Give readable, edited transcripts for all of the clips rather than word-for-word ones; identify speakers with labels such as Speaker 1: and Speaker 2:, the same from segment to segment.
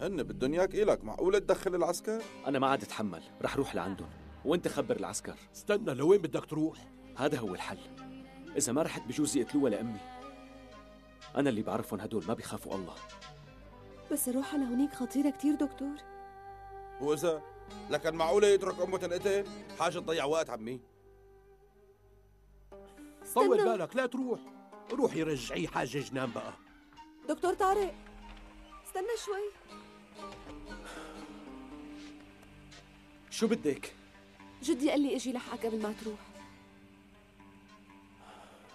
Speaker 1: هن بدهم اياك إلك، معقولة تدخل العسكر؟
Speaker 2: أنا ما عاد أتحمل، رح روح لعندهم وأنت خبر العسكر.
Speaker 3: استنى، لوين بدك تروح؟
Speaker 2: هذا هو الحل. إذا ما رحت بجوز يقتلوها لأمي. أنا اللي بعرفهم هدول ما بيخافوا الله.
Speaker 4: بس الروحة لهونيك خطيرة كتير دكتور.
Speaker 1: وإذا لكن معقولة يترك أمه تنقتل؟ حاجة تضيع وقت عمي.
Speaker 3: طول بالك لا تروح. روحي رجعيه حاجة جنان بقى.
Speaker 4: دكتور طارق استنى شوي.
Speaker 2: شو بدك؟
Speaker 4: جدي قال لي اجي لحقك قبل ما تروح.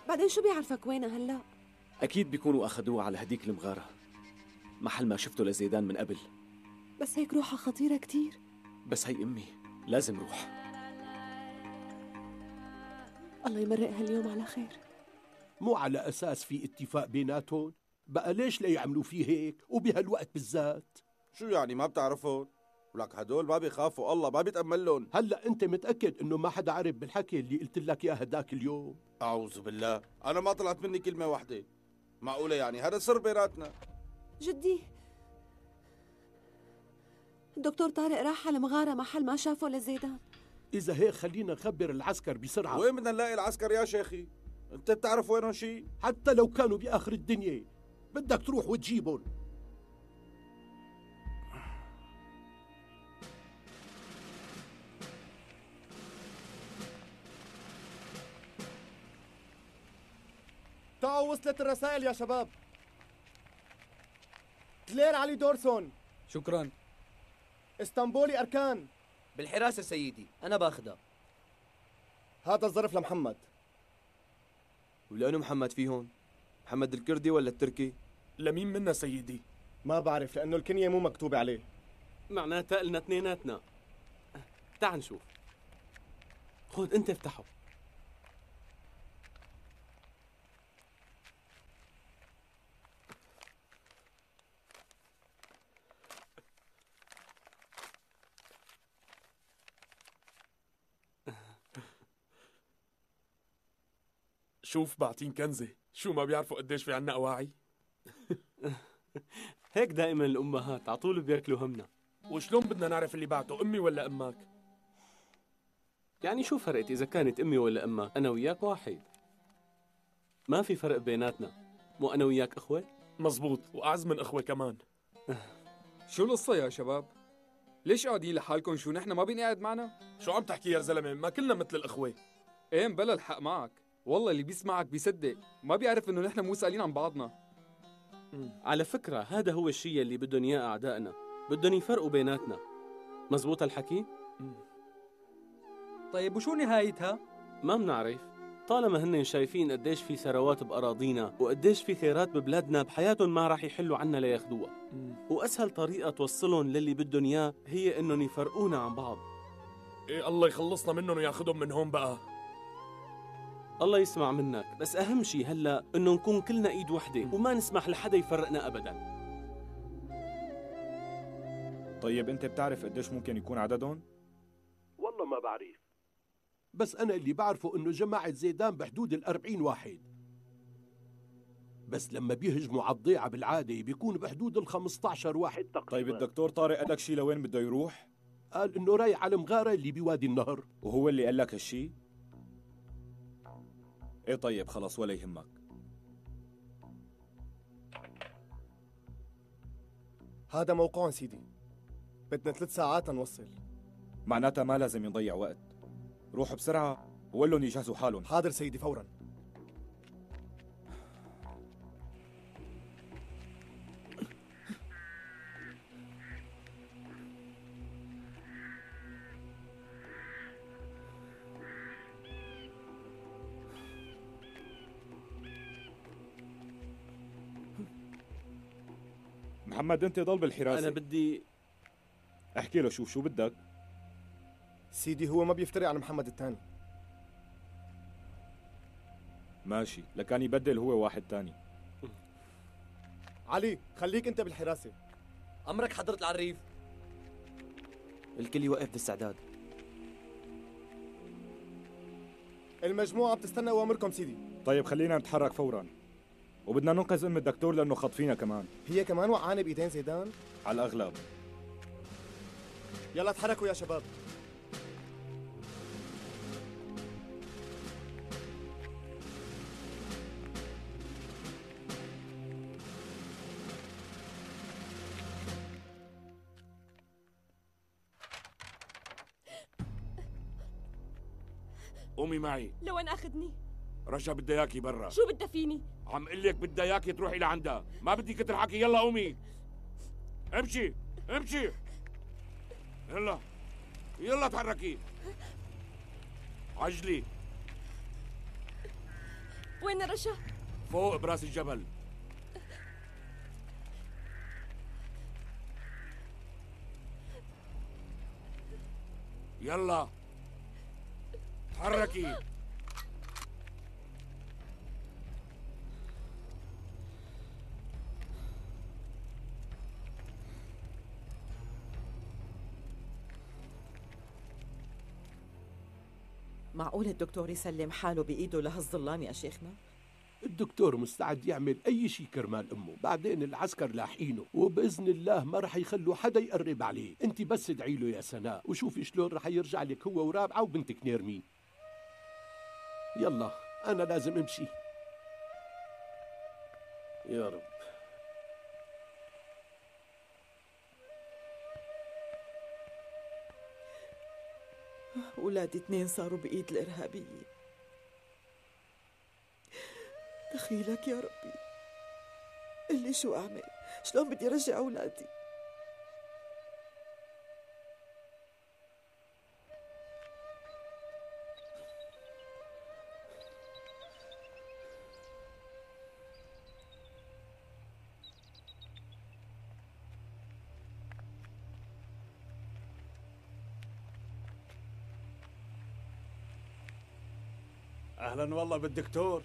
Speaker 4: بعدين شو بيعرفك وينها هلا؟
Speaker 2: أكيد بيكونوا أخذوها على هديك المغارة، محل ما شفته لزيدان من قبل.
Speaker 4: بس هيك روحها خطيرة كتير.
Speaker 2: بس هي أمي، لازم روح.
Speaker 4: الله يمرقها اليوم على خير.
Speaker 3: مو على أساس في اتفاق بيناتهم؟ بقى ليش لا يعملوا فيه هيك وبهالوقت بالذات؟
Speaker 1: شو يعني ما بتعرفون؟ ولك هدول ما بيخافوا الله، ما بيتأمل لهم.
Speaker 3: هلا أنت متأكد إنه ما حدا عرف بالحكي اللي قلت لك إياه هداك اليوم؟
Speaker 1: أعوذ بالله، أنا ما طلعت مني كلمة واحدة. معقولة يعني هذا سر بيناتنا؟
Speaker 4: جدي الدكتور طارق راح على المغارة محل ما شافه لزيدان.
Speaker 3: إذا هيك خلينا نخبر العسكر بسرعة.
Speaker 1: وين بدنا نلاقي العسكر يا شيخي؟ أنت بتعرف وينهم شيء؟
Speaker 3: حتى لو كانوا بآخر الدنيا بدك تروح وتجيبهم.
Speaker 5: تعالوا وصلت الرسائل يا شباب. كلير علي دورسون.
Speaker 6: شكرا.
Speaker 5: اسطنبولي أركان.
Speaker 6: بالحراسة سيدي، أنا باخدها.
Speaker 5: هذا الظرف لمحمد.
Speaker 6: ولأنه محمد فيهن؟ محمد الكردي ولا التركي؟
Speaker 7: لمين منا سيدي؟
Speaker 5: ما بعرف لأنه الكنية مو مكتوبة عليه.
Speaker 8: معناتها قلنا اثنيناتنا. تعال نشوف. خذ انت افتحه.
Speaker 7: شوف بعطين كنزة، شو ما بيعرفوا قديش في عنا أواعي؟
Speaker 8: هيك دائما الأمهات عطول بياكلوا همنا.
Speaker 7: وشلون بدنا نعرف اللي بعته أمي ولا أمك؟
Speaker 8: يعني شو فرقت إذا كانت أمي ولا أمك؟ أنا وياك واحد، ما في فرق بيناتنا. مو أنا وياك أخوة؟
Speaker 7: مزبوط، وأعز من أخوة كمان.
Speaker 6: شو القصة يا شباب؟ ليش قاعدين لحالكم؟ شو نحن ما بينقعد معنا؟
Speaker 7: شو عم تحكي يا زلمة؟ ما كلنا مثل الأخوة.
Speaker 6: ايه بلا الحق معك، والله اللي بيسمعك بيصدق، ما بيعرف انه نحن مو سائلين عن بعضنا.
Speaker 8: على فكرة هذا هو الشيء اللي بدهم إياه أعدائنا، بدهم يفرقوا بيناتنا. مزبوط الحكي؟
Speaker 6: طيب وشو نهايتها؟
Speaker 8: ما بنعرف، طالما هن شايفين قديش في ثروات بأراضينا وقديش في خيرات ببلادنا بحياتهم ما راح يحلوا عنا لياخدوها. وأسهل طريقة توصلهم للي بدهم إياه هي إنهم يفرقونا عن بعض.
Speaker 7: إيه الله يخلصنا منهم وياخدهم من هون بقى.
Speaker 8: الله يسمع منك، بس أهم شي هلأ إنه نكون كلنا إيد وحدة وما نسمح لحدا يفرقنا أبداً.
Speaker 9: طيب أنت بتعرف قديش ممكن يكون عددهم؟
Speaker 3: والله ما بعرف، بس أنا اللي بعرفه إنه جماعة زيدان بحدود 40 واحد، بس لما بيهجموا على الضيعة بالعادة بيكون بحدود 15 واحد تقريباً.
Speaker 9: طيب الدكتور طارق قال لك شي لوين بده يروح؟
Speaker 3: قال إنه رايح على المغارة اللي بوادي النهر.
Speaker 9: وهو اللي قال لك هالشي؟ ايه طيب خلص ولا يهمك.
Speaker 5: هذا موقعهم سيدي، بدنا 3 ساعات نوصل.
Speaker 9: معناتها ما لازم يضيع وقت، روح بسرعة وقول لهم يجهزوا حالهم.
Speaker 5: حاضر سيدي فورا.
Speaker 9: محمد انت ضل بالحراسة.
Speaker 8: أنا بدي
Speaker 9: احكي له شو بدك.
Speaker 5: سيدي هو ما بيفترق عن محمد الثاني.
Speaker 9: ماشي، لكان يبدل هو واحد تاني.
Speaker 5: علي خليك انت بالحراسة.
Speaker 6: أمرك حضرة العريف. الكل يوقف باستعداد.
Speaker 5: المجموعة بتستنى أوامركم سيدي.
Speaker 9: طيب خلينا نتحرك فورا. وبدنا ننقذ ام الدكتور لانه خاطفينا كمان.
Speaker 5: هي كمان وقعانة بإيدين زيدان؟
Speaker 9: على الاغلب.
Speaker 5: يلا تحركوا يا شباب.
Speaker 10: قومي معي.
Speaker 11: لوين اخذني؟
Speaker 10: رشا بدها اياكي برا.
Speaker 11: شو بدها فيني؟
Speaker 10: عم قل لك بدها اياكي تروحي لعندها، ما بدي كتر حكي. يلا قومي. امشي امشي. يلا يلا تحركي. عجلي.
Speaker 11: وين رشا؟
Speaker 10: فوق براس الجبل. يلا تحركي.
Speaker 12: معقول الدكتور يسلم حاله بإيده لهالظلام يا شيخنا؟
Speaker 3: الدكتور مستعد يعمل أي شيء كرمال أمه. بعدين العسكر لاحقينه وبإذن الله ما رح يخلوا حدا يقرب عليه. أنت بس ادعي له يا سناء وشوفي شلون رح يرجع لك هو ورابعة وبنتك نيرمين. يلا أنا لازم أمشي.
Speaker 2: يا رب.
Speaker 12: أولادي 2 صاروا بإيد الإرهابيين. دخيلك يا ربي. قل لي شو أعمل؟ شلون بدي أرجع أولادي؟
Speaker 13: أهلا والله بالدكتور.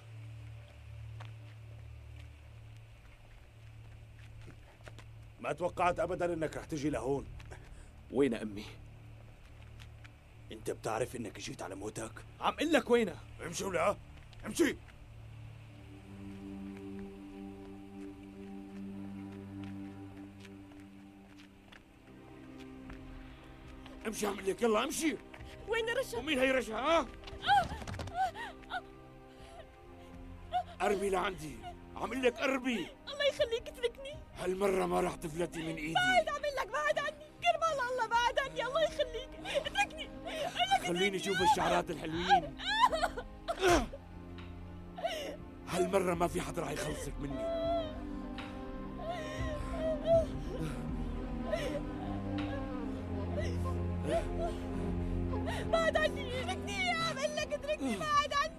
Speaker 13: ما توقعت أبدا إنك رح تجي لهون.
Speaker 2: وين أمي؟
Speaker 13: أنت بتعرف إنك جيت على موتك؟
Speaker 2: عم قل لك وينها؟
Speaker 13: امشي ولا امشي.
Speaker 10: امشي عم لك. يلا امشي.
Speaker 11: وين رشا؟
Speaker 10: ومين هي رشا؟ ها؟ قربي لعندي. عم لك قربي.
Speaker 11: الله يخليك اتركني.
Speaker 10: هالمرة ما رح تفلتي من ايدي.
Speaker 11: بعد عم لك بعد عني. كرمال الله بعد عني. الله يخليك اتركني.
Speaker 10: خليني اشوف الشعرات الحلوين. هالمرة ما في حدا رح يخلصك مني.
Speaker 11: بعد عني. اتركني. عم لك اتركني. بعد عني.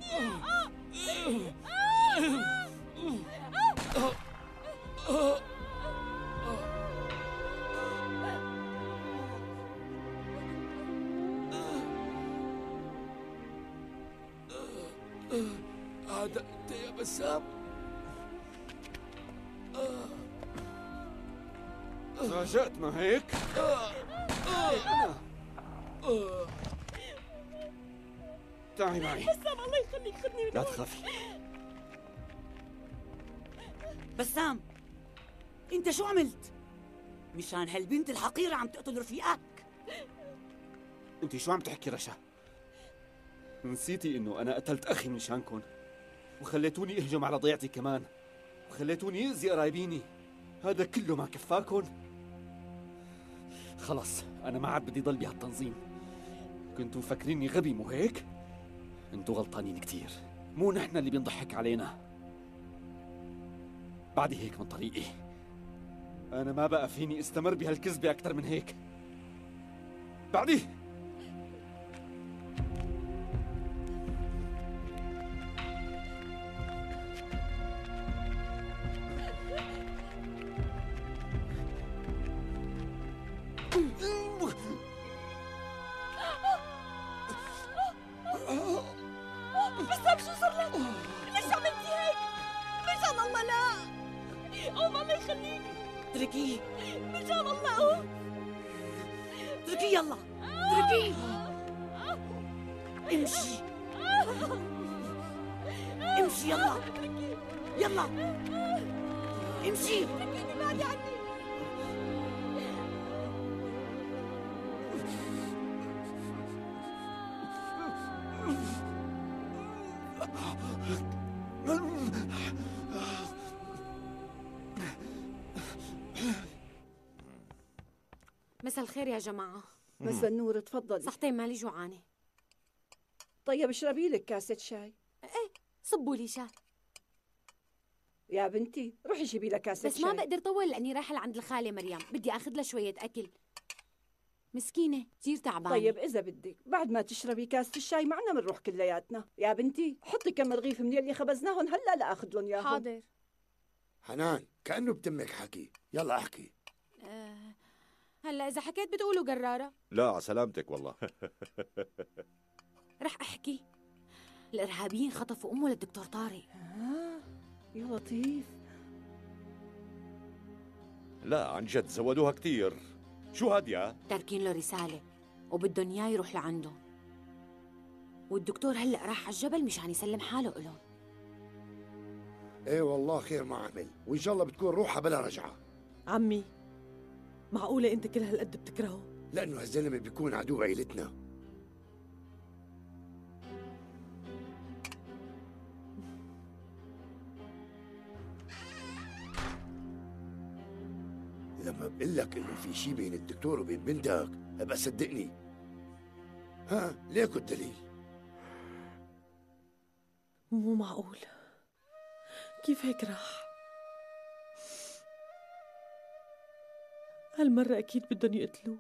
Speaker 10: هذا انت يا بسام؟
Speaker 2: تفاجأت ما هيك؟ تعي معي.
Speaker 11: بسام الله يخليك خذني من
Speaker 2: لا
Speaker 11: هون.
Speaker 2: تخافي.
Speaker 14: بسام، انت شو عملت؟ مشان هالبنت الحقيرة عم تقتل رفيقك؟
Speaker 2: انت شو عم تحكي رشا؟ نسيتي انه انا قتلت اخي من شانكن وخليتوني اهجم على ضيعتي كمان وخليتوني يأذي قرايبيني. هذا كله ما كفاكن؟ خلص انا ما عاد بدي ضل بهالتنظيم. كنتوا فاكريني غبي مو هيك؟ انتوا غلطانين كتير. مو نحن اللي بينضحك علينا. بعدي هيك من طريقي. انا ما بقى فيني استمر بهالكذبة اكثر من هيك. بعدي.
Speaker 11: بسام شو صار لك؟ ليش عملتي هيك؟ مشان الله لا. قوم الله يخليك.
Speaker 14: اتركيه.
Speaker 11: مشان الله قوم.
Speaker 14: اتركيه يلا. اتركيه. امشي. امشي يلا. يلا امشي.
Speaker 11: تركيني بعدي عني.
Speaker 15: مساء الخير يا جماعة.
Speaker 12: مساء النور، تفضلي.
Speaker 15: صحتين مالي جوعانة.
Speaker 12: طيب اشربي لك كاسة شاي.
Speaker 15: ايه صبوا لي شاي.
Speaker 12: يا بنتي روحي جيبي لها كاسة
Speaker 15: بس
Speaker 12: شاي.
Speaker 15: ما بقدر طول لأني رايحة لعند الخالة مريم، بدي أخذ لها شوية أكل. مسكينة كثير تعبانة.
Speaker 12: طيب إذا بدك بعد ما تشربي كاسة الشاي معنا بنروح كلياتنا. يا بنتي حطي كم رغيف من اللي خبزناهم هلا لآخذ لهم ياهم.
Speaker 15: حاضر.
Speaker 16: حنان كأنه بتمك حكي، يلا احكي.
Speaker 15: هلا إذا حكيت بتقولوا قرارة.
Speaker 17: لا على سلامتك والله.
Speaker 15: رح أحكي. الإرهابيين خطفوا أمه للدكتور طارق.
Speaker 12: يا لطيف.
Speaker 17: لا عن جد زودوها كتير. شو هادية؟
Speaker 15: تاركين له رسالة وبدهم إياه يروح لعندهم، والدكتور هلأ راح على الجبل مشان يسلم حاله إلهم.
Speaker 16: ايه والله خير ما عمل، وان شاء الله بتكون روحها بلا رجعة.
Speaker 12: عمي معقولة أنت كل هالقد بتكرهه؟
Speaker 16: لأنه هالزلمة بيكون عدو عيلتنا. لما بقول لك إنه في شي بين الدكتور وبين بنتك ابقى صدقني. ها ليكو الدليل؟
Speaker 12: مو معقول، كيف هيك راح؟ هالمرة أكيد بدهم يقتلوه.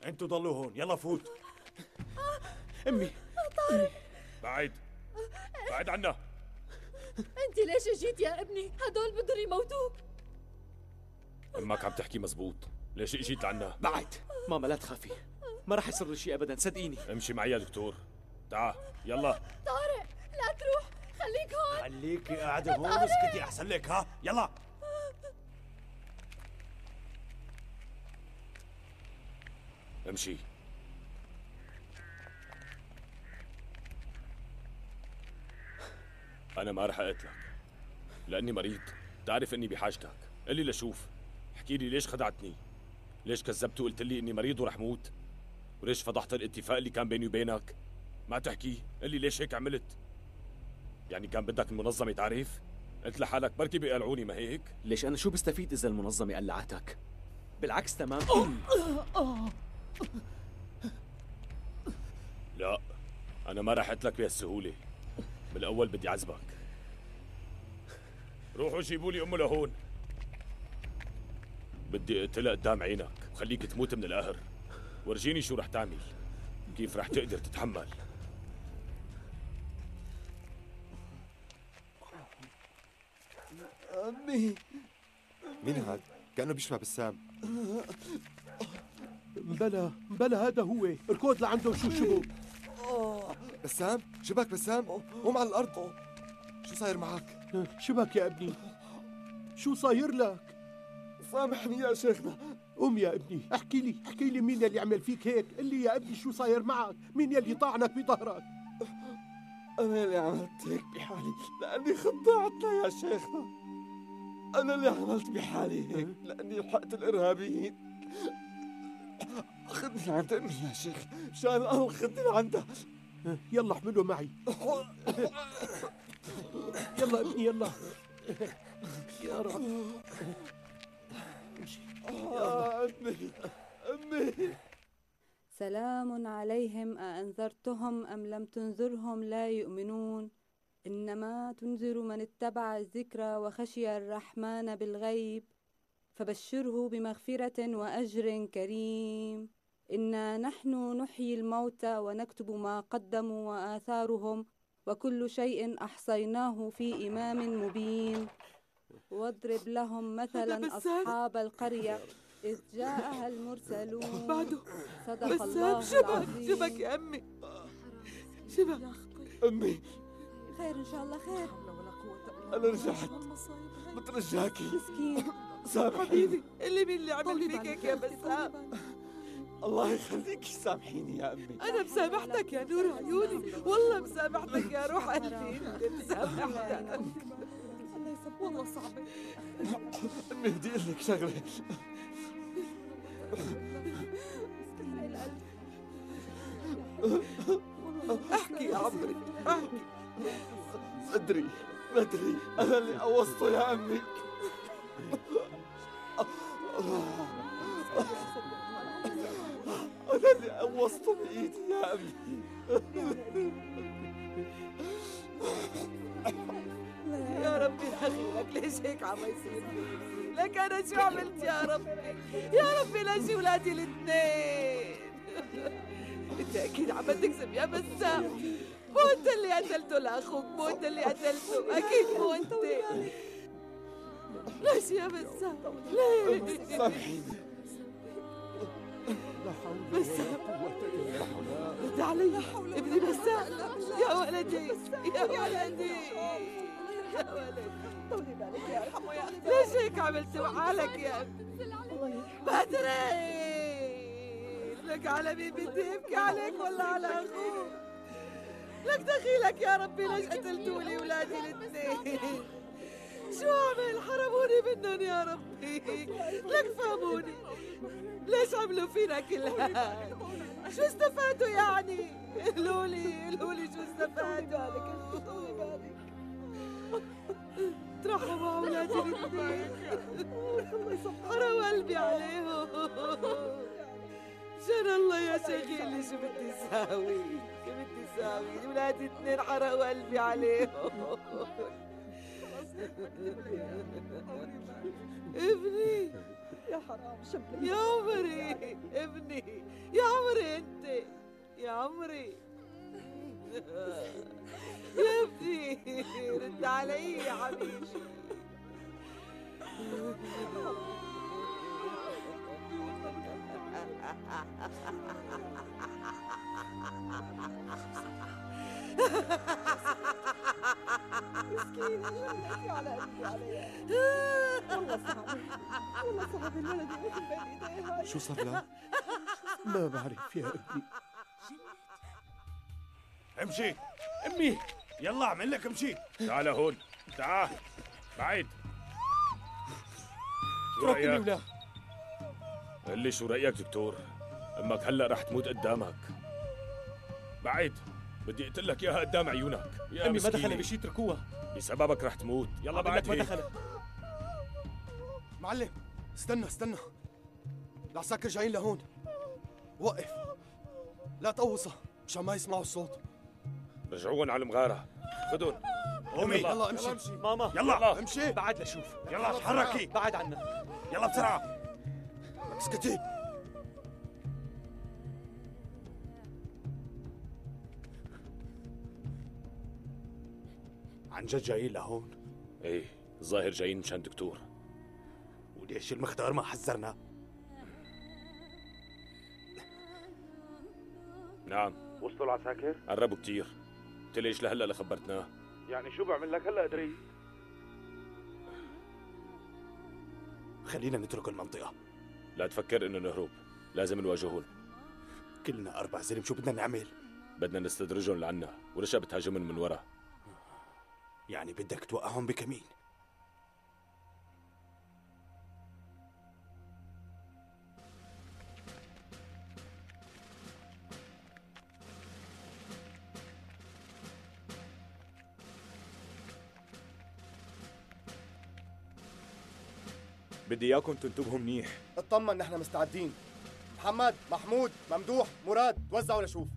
Speaker 13: انتوا ضلوا هون، يلا فوت.
Speaker 2: امي
Speaker 11: طارق
Speaker 10: بعد عنا.
Speaker 11: انت ليش اجيت يا ابني؟ هدول بدهم يموتوك.
Speaker 10: امك عم تحكي مزبوط، ليش اجيت لعنا؟
Speaker 2: بعد ماما لا تخافي، ما راح يصير لي شيء ابدا صدقيني.
Speaker 10: امشي معي يا دكتور، تعال يلا.
Speaker 11: طارق لا تروح، خليك هون.
Speaker 13: خليكي قاعدة هون واسكتي احسن لك. ها يلا.
Speaker 10: امشي. أنا ما رح أقتلك لأني مريض، تعرف إني بحاجتك. قل لي لشوف، احكي لي ليش خدعتني؟ ليش كذبت وقلت لي إني مريض ورح موت؟ وليش فضحت الاتفاق اللي كان بيني وبينك؟ ما تحكي، قل لي ليش هيك عملت؟ يعني كان بدك المنظمة تعرف؟ قلت لحالك بركي بيقلعوني، ما هيك؟
Speaker 2: ليش أنا شو بستفيد إذا المنظمة قلعتك؟ بالعكس تمام.
Speaker 10: لا أنا ما رح أقتلك بهالسهولة، بالأول بدي أعذبك. روحوا جيبوا لي أمه لهون، بدي أقتلها قدام عينك وخليك تموت من القهر. ورجيني شو رح تعمل، كيف رح تقدر تتحمل.
Speaker 18: أمي مين هاد؟ كأنه بيشبه بسام.
Speaker 3: بلا هذا هو. اركض لعنده وشو شبه.
Speaker 18: بسام شبك بسام؟ قوم على الأرض. شو صاير معك؟
Speaker 3: شبك يا ابني؟ شو صاير لك؟
Speaker 18: سامحني يا شيخنا.
Speaker 3: قوم يا ابني، احكي لي مين اللي عمل فيك هيك؟ قل لي يا ابني شو صاير معك؟ مين اللي طعنك بظهرك؟
Speaker 18: أنا اللي عملت هيك بحالي لأني خضعتنا يا شيخنا. أنا اللي عملت بحالي هيك لأني لحقت الإرهابيين. خذني لعند أمي يا شيخ، مشان الله خذني لعندها.
Speaker 3: يلا احمله معي. يلا ابني يلا. يا رب.
Speaker 18: أمي.
Speaker 19: سلام عليهم أأنذرتهم أم لم تنذرهم لا يؤمنون إنما تنذر من اتبع الذكر وخشي الرحمن بالغيب فبشره بمغفرة وأجر كريم. إنا نحن نحيي الموتى ونكتب ما قدموا وآثارهم وكل شيء أحصيناه في إمام مبين. واضرب لهم مثلا أصحاب القرية إذ جاءها المرسلون.
Speaker 12: بعده
Speaker 19: صدق الله العظيم.
Speaker 12: شبك يا أمي، شبك
Speaker 18: أمي
Speaker 19: خير إن شاء الله خير.
Speaker 18: أنا رجعت. بترجاكي
Speaker 19: مسكين
Speaker 18: سامحيني.
Speaker 12: اللي مين اللي عمل فيك هيك يا بسام؟
Speaker 18: الله يخليكي سامحيني يا أمي.
Speaker 12: أنا مسامحتك يا نور عيوني، والله مسامحتك يا روح قلبي، مسامحتك.
Speaker 19: الله يسامحك والله صعبة.
Speaker 18: أمي بدي أقول لك شغلة.
Speaker 12: احكي يا عمري احكي.
Speaker 18: بدري أنا اللي قوصته يا أمي. أنا اللي قوصته بإيدي يا أمي.
Speaker 12: يا ربي دخيلك، ليش هيك عم يصير فيني؟ لك أنا شو عملت يا ربي؟ يا ربي ليش ولادي الاثنين؟ أنت أكيد عم تكذب يا بسام، مو أنت اللي قتلته لأخوك، مو أنت اللي قتلته، أكيد مو أنت. ليش يا بسام؟ ليش؟
Speaker 18: سامحيني.
Speaker 12: بسام رد علي ابني بسام، يا ولدي يا ولدي يا ولدي. طولي بالك يا ارحمه يا اختي. ليش هيك عملت بحالك يا ابني؟ بدري لك على مين بدي ابكي، عليك ولا على اخوك؟ لك دخيلك يا ربي، ليش قتلتولي ولادي الاثنين؟ شو عمل؟ حرموني منهم يا ربي، لك فهموني، ليش عملوا فينا كل هاد؟ شو استفادوا يعني؟ قولولي شو استفادوا؟ ترحموا مع اولادي الاثنين، حرام قلبي عليهم. شان الله يا شيخي، شو بدي اساوي؟ شو بدي اساوي؟ اولادي اثنين حرام قلبي عليهم. ابني يا حرام شبلي، يا عمري ابني، يا عمري انت، يا عمري يا ابني رد علي يا حبيبي. مسكين على قلبي عليها، والله صعبة، والله صعبة الولد يموت بين ايديها.
Speaker 3: شو صار لها؟ ما بعرف يا ابني.
Speaker 13: امشي امي، يلا اعمل لك امشي.
Speaker 10: تعال هون، تعال بعيد. شو
Speaker 18: اتركني
Speaker 10: رأيك؟
Speaker 18: ولا
Speaker 10: قل لي شو رأيك دكتور؟ امك هلا رح تموت قدامك. بعيد، بدي اقتلك اياها قدام عيونك يا
Speaker 18: أمي ما
Speaker 10: مسكينة.
Speaker 18: دخلها بشي، اتركوها.
Speaker 10: بسببك رح تموت. يلا
Speaker 18: عم
Speaker 10: بعد
Speaker 18: لك ما
Speaker 10: هيك.
Speaker 18: دخلها.
Speaker 5: معلم استنى، العساكر جايين لهون، وقف، لا تقوصها مشان ما يسمعوا الصوت.
Speaker 10: رجعوهم على المغارة، خذهم.
Speaker 13: قومي
Speaker 5: يلا امشي.
Speaker 18: ماما
Speaker 13: يلا
Speaker 5: امشي.
Speaker 18: بعد لشوف.
Speaker 13: يلا اتحركي،
Speaker 18: بعد عنا.
Speaker 13: يلا بسرعة.
Speaker 5: اسكتي.
Speaker 13: عن جد جايين لهون؟
Speaker 10: ايه الظاهر جايين مشان دكتور.
Speaker 13: وليش المختار ما حذرنا؟
Speaker 10: نعم.
Speaker 17: وصلوا العساكر؟
Speaker 10: قربوا كتير. قلت ليش لهلا خبرتناه؟
Speaker 17: يعني شو بعمل لك هلا ادري؟
Speaker 13: خلينا نترك المنطقة.
Speaker 10: لا تفكر انه نهرب، لازم نواجههم.
Speaker 13: كلنا 4 زلم، شو بدنا نعمل؟
Speaker 10: بدنا نستدرجهم لعنا ورشا بتهاجمهم من ورا.
Speaker 13: يعني بدك توقعهم بكمين؟
Speaker 9: بدي اياكم تنتبهوا منيح.
Speaker 5: اطمن نحن مستعدين. محمد، محمود، ممدوح، مراد، توزعوا لشوف.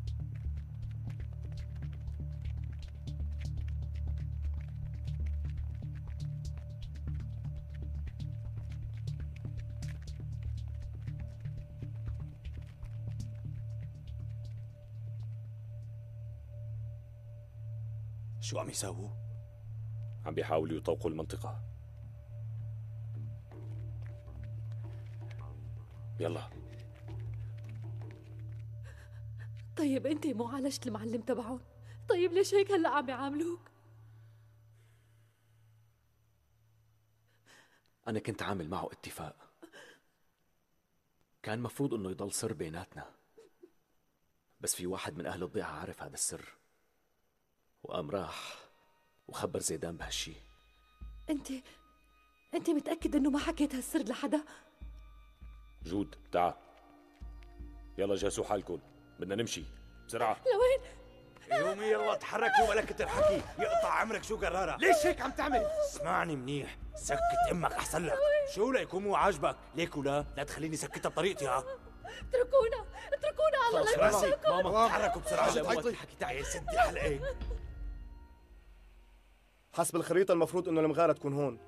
Speaker 13: شو عم يساووا؟
Speaker 10: عم بيحاولوا يطوقوا المنطقة. يلا.
Speaker 11: طيب انت مو عالجت المعلم تبعهم؟ طيب ليش هيك هلا عم يعاملوك؟
Speaker 10: أنا كنت عامل معه اتفاق، كان مفروض إنه يضل سر بيناتنا، بس في واحد من أهل الضيعة عارف هذا السر، وقام راح وخبر زيدان بهالشي.
Speaker 4: انت متأكد انه ما حكيت هالسر لحدا؟
Speaker 10: جود تعا، يلا جهزوا حالكم، بدنا نمشي بسرعة.
Speaker 4: لوين؟
Speaker 13: يومي يلا تحركي ولا كتر حكي، يقطع عمرك شو قرارة.
Speaker 5: ليش هيك عم تعمل؟
Speaker 13: اسمعني منيح، سكت امك احسن لك. شو ليكون مو عاجبك؟ ليك ولا لا تخليني سكتها بطريقتي. ها
Speaker 11: اتركونا الله لا يمشيكم.
Speaker 13: ماما تحركوا بسرعة. حكي تعي سدي حلقك.
Speaker 5: حسب الخريطة المفروض انه المغارة تكون هون.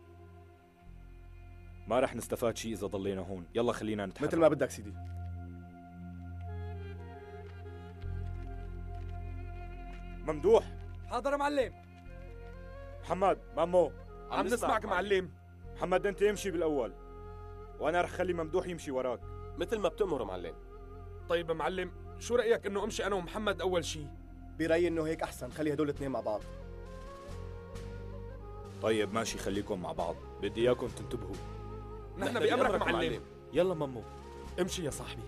Speaker 9: ما رح نستفاد شيء إذا ضلينا هون، يلا خلينا نتحرك.
Speaker 5: مثل ما بدك سيدي.
Speaker 9: ممدوح.
Speaker 7: حاضر معلم.
Speaker 9: محمد مامو
Speaker 7: عم نسمعك معلم.
Speaker 9: محمد أنت امشي بالأول، وأنا رح خلي ممدوح يمشي وراك
Speaker 8: مثل ما بتأمر معلم.
Speaker 7: طيب معلم، شو رأيك إنه أمشي أنا ومحمد أول شيء؟
Speaker 5: برأيي إنه هيك أحسن، خلي هدول الاثنين مع بعض.
Speaker 9: طيب ماشي، خليكم مع بعض، بدي إياكم تنتبهوا.
Speaker 7: نحن بأمرك معلم.
Speaker 9: يلا مامو
Speaker 7: امشي يا صاحبي.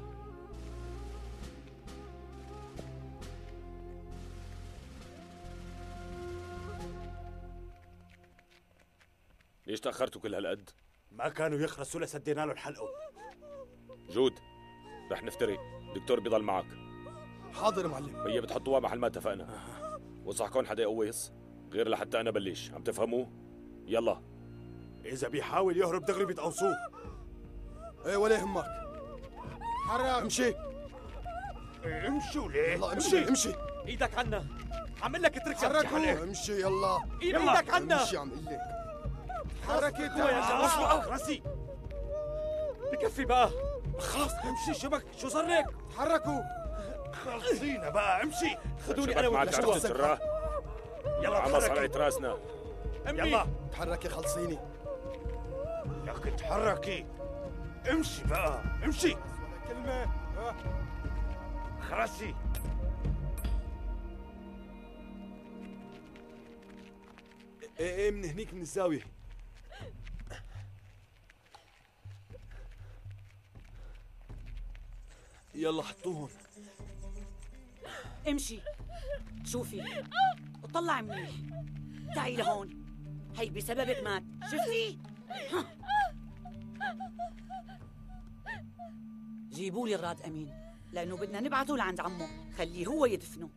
Speaker 10: ليش تأخرتوا كل هالقد؟
Speaker 13: ما كانوا يخرسوا لسدينا له الحلقه.
Speaker 10: جود رح نفترق، دكتور بيضل معك.
Speaker 5: حاضر معلم.
Speaker 10: هي بتحطوها محل ما اتفقنا، وصحكم حدا يقويص غير لحتى انا بلش، عم تفهموا؟ يلا.
Speaker 13: اذا بيحاول يهرب دغري بتقوصوه.
Speaker 5: ايه ولا يهمك. حرك امشي.
Speaker 13: امشوا ليه؟
Speaker 5: يلا امشي امشي.
Speaker 7: ايدك عنا، عمل لك اترك.
Speaker 5: حركوا امشي يلا.
Speaker 7: ايدك عنا.
Speaker 5: امشي عم قلك. حركي
Speaker 13: راسي.
Speaker 7: بكفي بقى.
Speaker 13: خلاص امشي. شبك شو صار لك؟
Speaker 5: تحركوا.
Speaker 13: خلصينا بقى امشي.
Speaker 7: خذوني انا
Speaker 10: ولا شو السراح.
Speaker 13: يلا
Speaker 10: عم صرعت راسنا.
Speaker 13: يلا
Speaker 5: تحركي خلصيني.
Speaker 13: لك تحركي. امشي بقى امشي.
Speaker 5: كلمة.
Speaker 13: خرسي.
Speaker 5: ايه من هنيك من الزاوية. يلا حطوهم.
Speaker 14: امشي شوفي وطلع منيح. تعي لهون، هي بسببك مات، شفتي؟ جيبوا لي غراض امين، لانه بدنا نبعته لعند عمه، خليه هو يدفنه.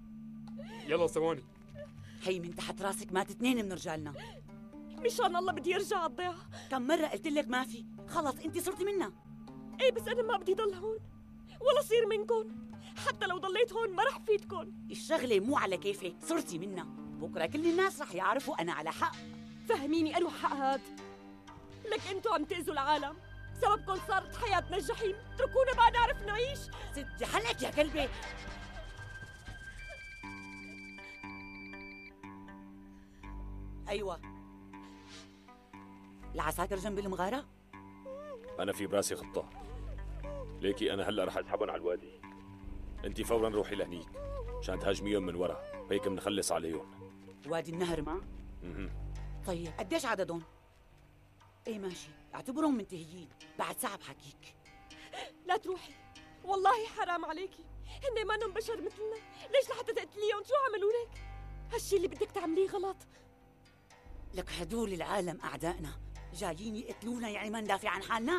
Speaker 7: يلا ثواني.
Speaker 14: هي من تحت راسك مات 2 من رجالنا.
Speaker 11: مشان الله بدي ارجع على الضيعة.
Speaker 14: كم مرة قلت لك ما في، خلص انت صرتي منا.
Speaker 11: ايه بس انا ما بدي ضل هون ولا صير منكم، حتى لو ضليت هون ما رح فيدكم.
Speaker 14: الشغلة مو على كيفك، صرتي منا، بكرة كل الناس رح يعرفوا أنا على حق.
Speaker 11: فهميني أنو حق هاد؟ لك انتو عم تأذوا العالم، سببكم صارت حياتنا الجحيم، اتركونا بقى نعرف نعيش.
Speaker 14: سدي حلقك يا كلبة. أيوة، العساكر جنب المغارة؟
Speaker 10: أنا في براسي خطة، ليكي أنا هلأ رح أسحبهم على الوادي، أنتِ فوراً روحي لهنيك مشان تهاجميهم من ورا، هيك بنخلص عليهم.
Speaker 14: وادي النهر ما؟ طيب قديش عددهم؟ ايه ماشي، اعتبرهم منتهيين، بعد ساعة بحكيك.
Speaker 11: لا تروحي، والله حرام عليكي، هن مانن بشر مثلنا، ليش لحتى تقتليهم؟ شو عملوا لك؟ هالشي اللي بدك تعمليه غلط.
Speaker 14: لك هدول العالم أعدائنا، جايين يقتلونا يعني ما ندافع عن حالنا؟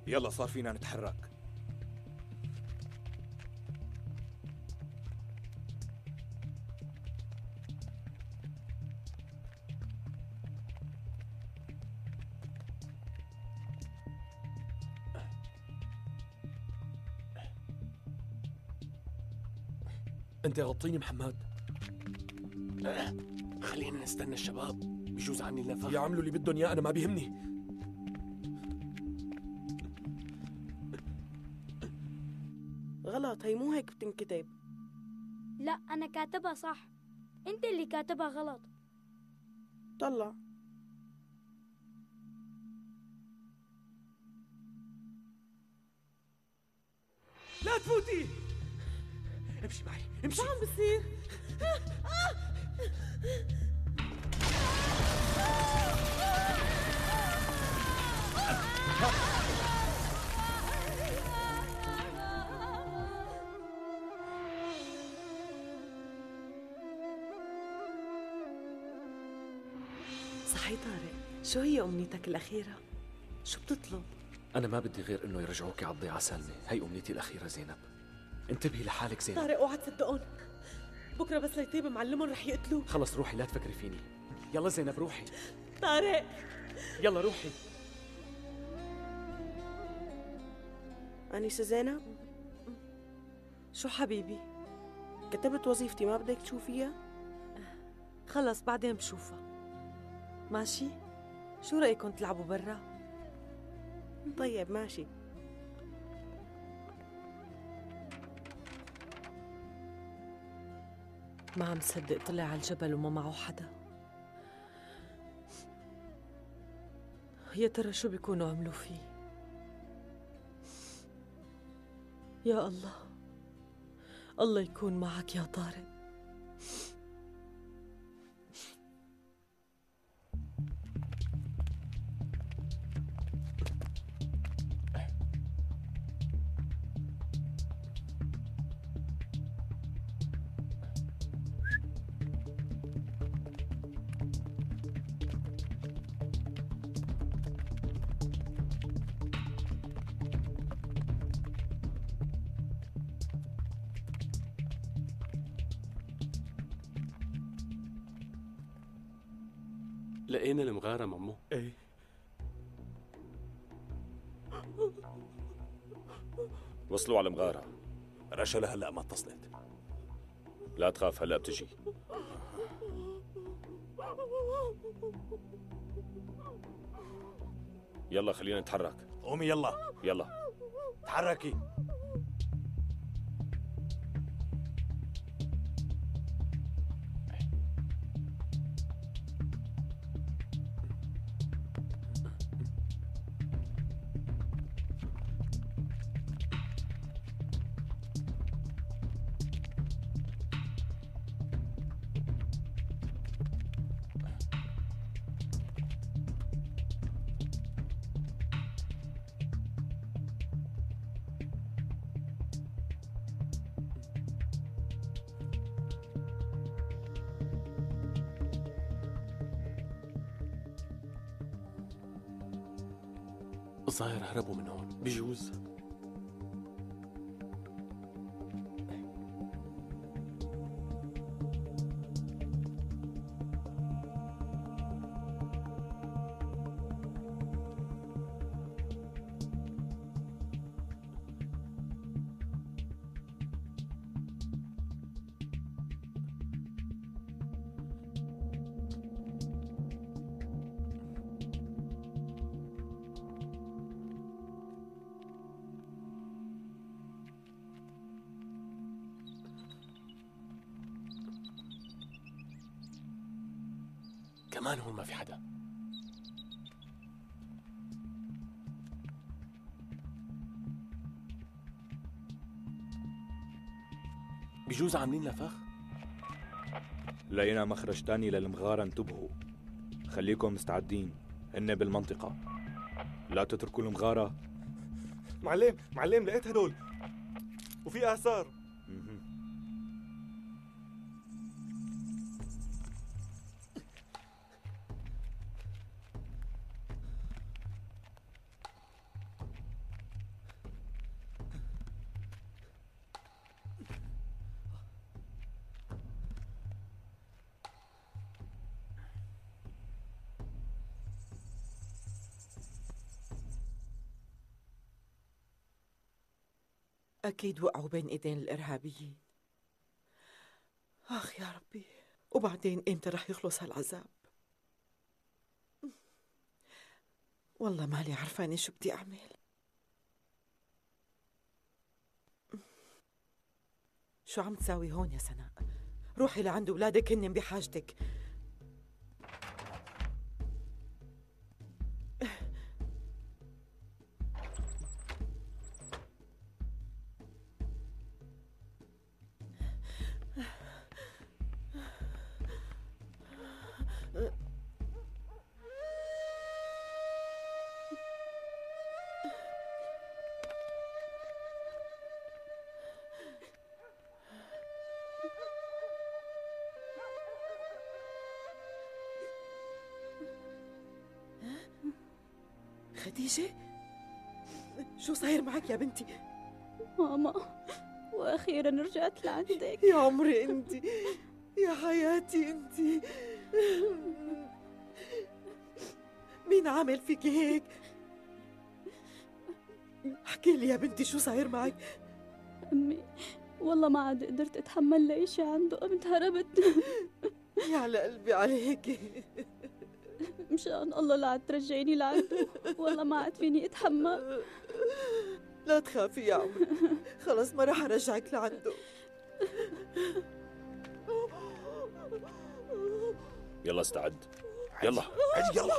Speaker 9: يلا صار فينا نتحرك.
Speaker 7: انت غطيني محمد.
Speaker 3: خلينا نستنى الشباب، بجوز عني النفق.
Speaker 7: يعملوا اللي بدهم اياه، انا ما بيهمني.
Speaker 20: غلط، هي مو هيك بتنكتب. لا أنا كاتبها صح، أنت اللي كاتبها غلط.
Speaker 21: طلع.
Speaker 13: لا تفوتي. امشي معي، امشي.
Speaker 12: شو عم بصير؟
Speaker 22: صحي طارق، شو هي أمنيتك الأخيرة؟ شو بتطلب؟
Speaker 23: أنا ما بدي غير إنه يرجعوكي على الضيعة سالمة، هي أمنيتي الأخيرة زينب. انتبهي لحالك زينب.
Speaker 12: طارق اوعى تصدقون، بكره بس ليتيب معلمهم رح يقتلوه.
Speaker 23: خلص روحي لا تفكري فيني. يلا زينب روحي.
Speaker 12: طارق
Speaker 23: يلا روحي.
Speaker 21: أنسة زينب، شو حبيبي؟ كتبت وظيفتي، ما بدك تشوفيها؟
Speaker 12: خلص بعدين بشوفها. ماشي؟ شو رأيكم تلعبوا برا؟
Speaker 21: طيب ماشي.
Speaker 12: ما عم صدق طلع على الجبل وما معه حدا. يا ترى شو بيكونوا عملوا فيه؟ يا الله، الله يكون معك يا طارق.
Speaker 8: لقينا المغارة مامو.
Speaker 7: ايه
Speaker 10: وصلوا على المغارة.
Speaker 13: رشا لهلا ما اتصلت.
Speaker 10: لا تخاف هلا بتجي. يلا خلينا نتحرك.
Speaker 13: قومي يلا.
Speaker 10: يلا
Speaker 13: تحركي.
Speaker 8: الظاهر هربوا من هون. بجوز. كمان هون ما في حدا. بجوز عاملين لفخ.
Speaker 9: لقينا مخرج تاني للمغارة، انتبهوا. خليكم مستعدين، هن بالمنطقة، لا تتركوا المغارة.
Speaker 18: معلم لقيت هدول وفي آثار.
Speaker 21: أكيد وقعوا بين إيدين الإرهابيين. آخ يا ربي، وبعدين إمتى رح يخلص هالعذاب؟ والله مالي عرفانة شو بدي أعمل.
Speaker 12: شو عم تساوي هون يا سناء؟ روحي لعند أولادك، هن بحاجتك. خديجة، شو صاير معك يا بنتي؟
Speaker 1: ماما، وأخيرا رجعت لعندك.
Speaker 12: يا عمري انت، يا حياتي انت. مين عامل فيك هيك؟ احكي لي يا بنتي شو صاير معك؟
Speaker 1: أمي، والله ما عاد قدرت أتحمل لأي شي عنده، قمت هربت.
Speaker 12: يا على قلبي عليك.
Speaker 1: مشان الله لا عاد ترجعيني لعنده، والله ما عاد فيني أتحمل.
Speaker 12: لا تخافي يا عمري، خلص ما راح أرجعك لعنده.
Speaker 10: يلا استعد، يلا
Speaker 16: عادي يلا.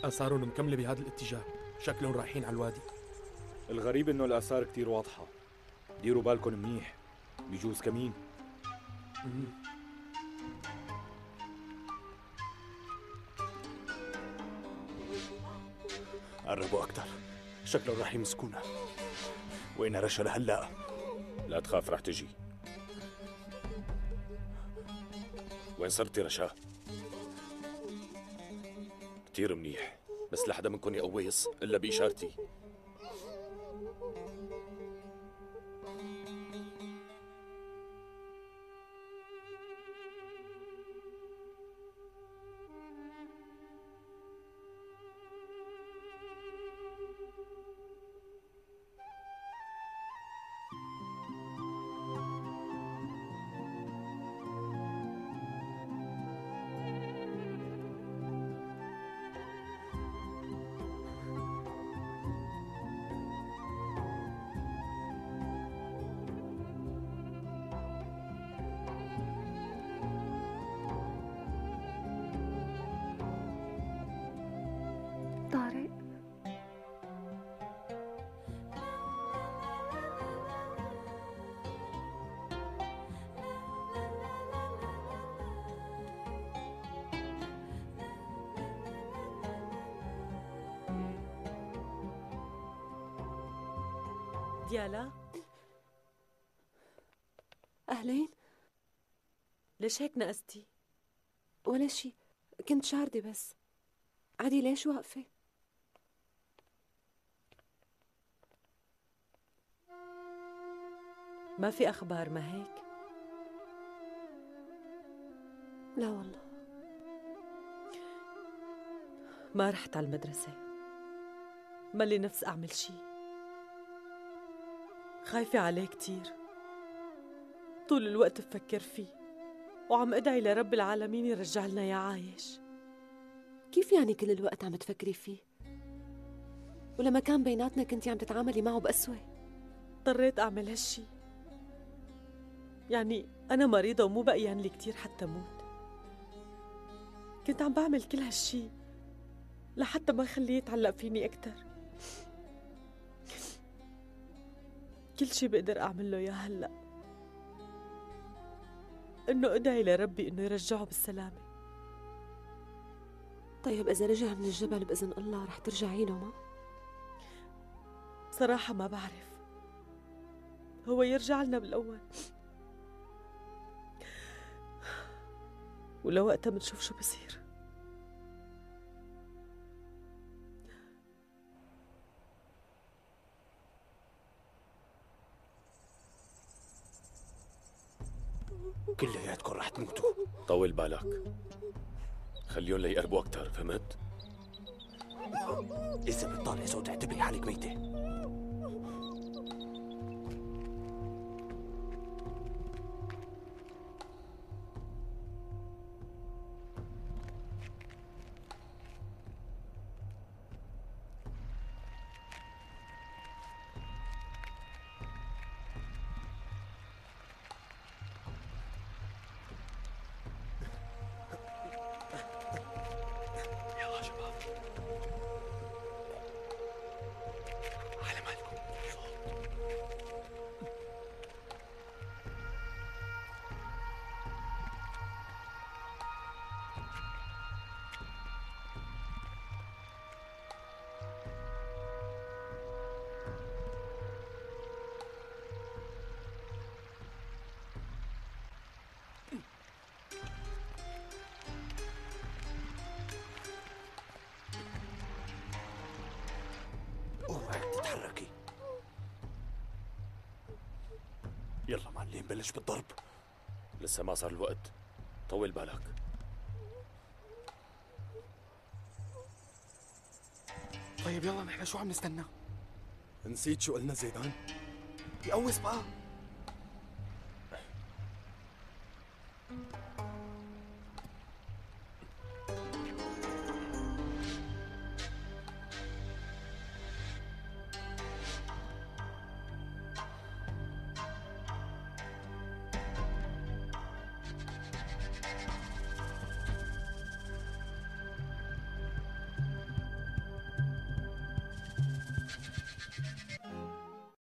Speaker 7: آثارهم مكملة بهذا الاتجاه، شكلهم رايحين على الوادي.
Speaker 9: الغريب انه الآثار كتير واضحة، ديروا بالكم منيح، بيجوز كمين.
Speaker 13: قربوا أكتر، شكلهم راح يمسكونا. وين رشا لهلا؟
Speaker 10: لا تخاف رح تجي. وين صرتي رشا؟ كتير منيح، بس لحدا منكم يقويص إلا بإشارتي.
Speaker 1: طارق،
Speaker 12: ديالا،
Speaker 4: أهلين.
Speaker 12: ليش هيك نقستي؟
Speaker 4: ولا شي، كنت شاردة بس. عادي، ليش واقفة؟
Speaker 12: ما في أخبار ما هيك؟
Speaker 4: لا والله.
Speaker 12: ما رحت على المدرسة، مالي نفس أعمل شي. خايفة عليه كتير، طول الوقت بفكر فيه، وعم أدعي لرب العالمين يرجع لنا يا عايش.
Speaker 4: كيف يعني كل الوقت عم تفكري فيه؟ ولما كان بيناتنا كنتي عم تتعاملي معه بقسوة.
Speaker 12: اضطريت أعمل هالشي، يعني أنا مريضة ومو بقيان لي كتير حتى موت. كنت عم بعمل كل هالشي لحتى ما خليه يتعلق فيني أكتر. كل شي بقدر أعمل له يا هلأ إنه أدعي لربي إنه يرجعه بالسلامة.
Speaker 4: طيب إذا رجع من الجبل بإذن الله رح ترجعي له ما؟
Speaker 12: صراحة ما بعرف، هو يرجع لنا بالأول ولوقتها بنشوف شو بصير.
Speaker 13: كلياتكم رح تموتوا.
Speaker 10: طول بالك، خليهم ليقربوا أكتر، فهمت؟
Speaker 13: إذا بتطالع صوت اعتبري حالك ميتة. اوعك تتحركي. يلا معلم بلش بالضرب.
Speaker 10: لسه ما صار الوقت، طول بالك.
Speaker 5: طيب يلا نحن شو عم نستنى؟ نسيت شو قلنا زيدان؟ يقوس بقى.